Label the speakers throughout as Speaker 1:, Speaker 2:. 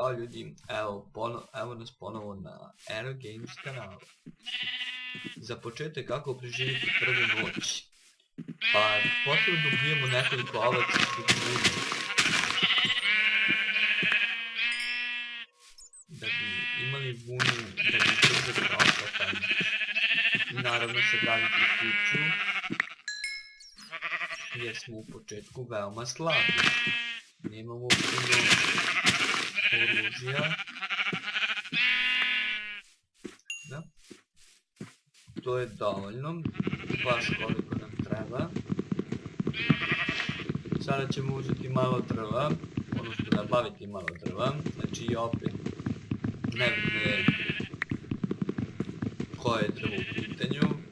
Speaker 1: Ćao ljudi, evo nas ponovo na Aero Games kanalu. Za početak kako preživjeti prvu noć. Pa potrebno da ubijemo nekoliko ovaca ljudi. Da bi imali vunu, da bi brzo prošla i naravno sagraditi kuću. Jer smo u početku veoma slabi. Nemamo puno oružja. Da. To je dovoljno, baš koliko nam treba. Sada ćemo uzeti malo drva, odnosno nabaviti malo drva, znači opet nebitno je koje je drvo u pitanju.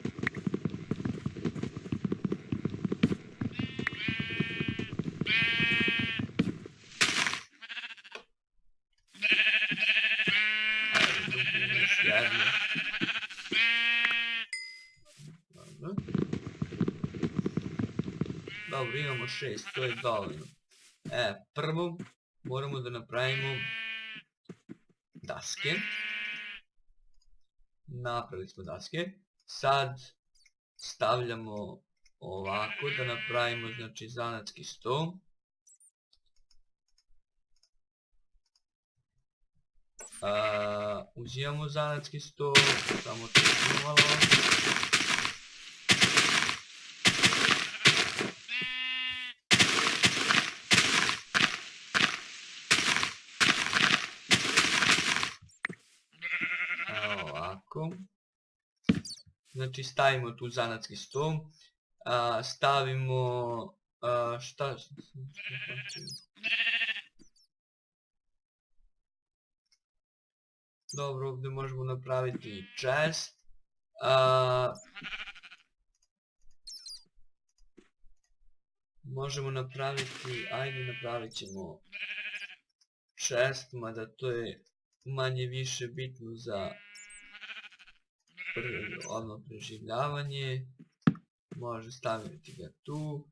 Speaker 1: Dobro, imamo 6, to je dovoljno. Prvo moramo da napravimo daske. Napravili smo daske. Sad stavljamo ovako da napravimo, znači, zanatski sto. Uzimamo zanatski sto, samo čekamo malo. Znači stavimo tu zanatski sto, stavimo, dobro, ovdje možemo napraviti chest, možemo napraviti, ajde napravit ćemo chest, mada to je manje više bitno za ono preživljavanje. Može staviti ga tu.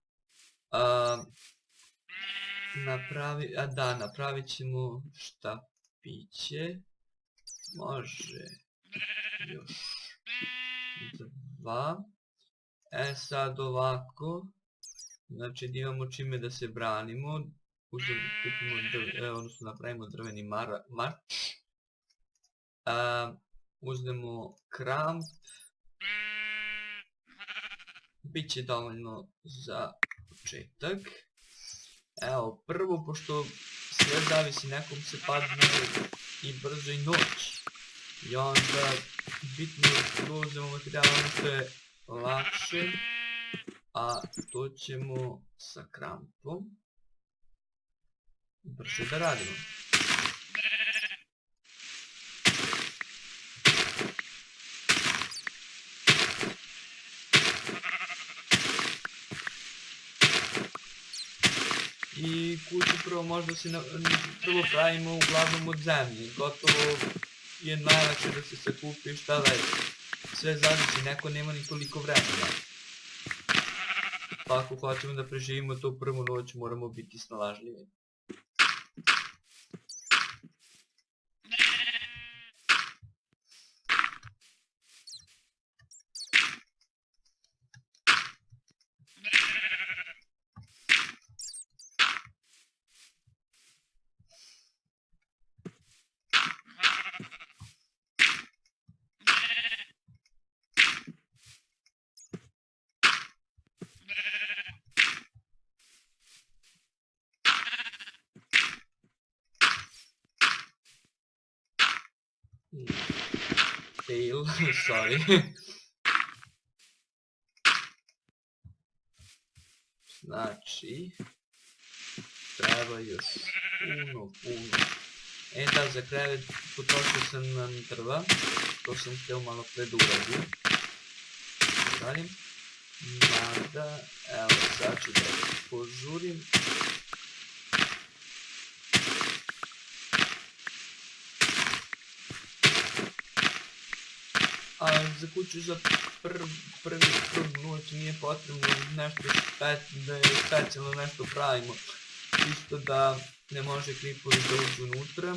Speaker 1: Napravit ćemo štapiće. Može još 2. Sad ovako, znači da imamo čime da se branimo, odnosno napravimo drveni mač. Uzmemo kramp, bit će dovoljno za početak. Evo, prvo, pošto sve zavisi, nekom se padne i brzo i noć. I onda bitno da uzmemo materijal, ono što je lakše, a to ćemo sa krampom brzo da radimo. I kuću prvo možda se prvo pravimo uglavnom od zemlje, gotovo je najlakše da se sakupi šta već. Sve zavisi, neko nema ni toliko vremena. Pa ako hoćemo da preživimo tu prvu noć moramo biti snalažljivi. Fail, sorry. Znači, treba još puno. Da, za krevet potrošio sam nam drva, to sam htio malo pre da uradim. Mada, evo sad ću da požurim. A za kuću za prvu noć nije potrebno nešto da je specijalno nešto pravimo. Isto da ne može kripovi da uđu unutra.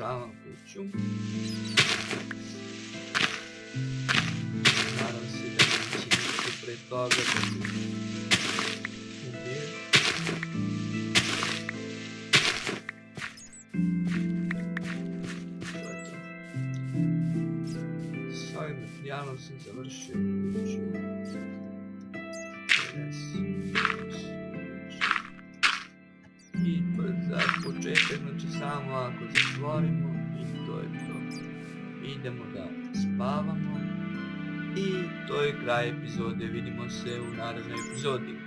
Speaker 1: završavam kuću. Nadam se da neće ništa pre toga da se ubije. To je to. S ovim materijalom sam završio kuću. I za početak, znači samo ako zatvorimo i to je to. Idemo da spavamo i to je kraj epizode, vidimo se u narednoj epizodi.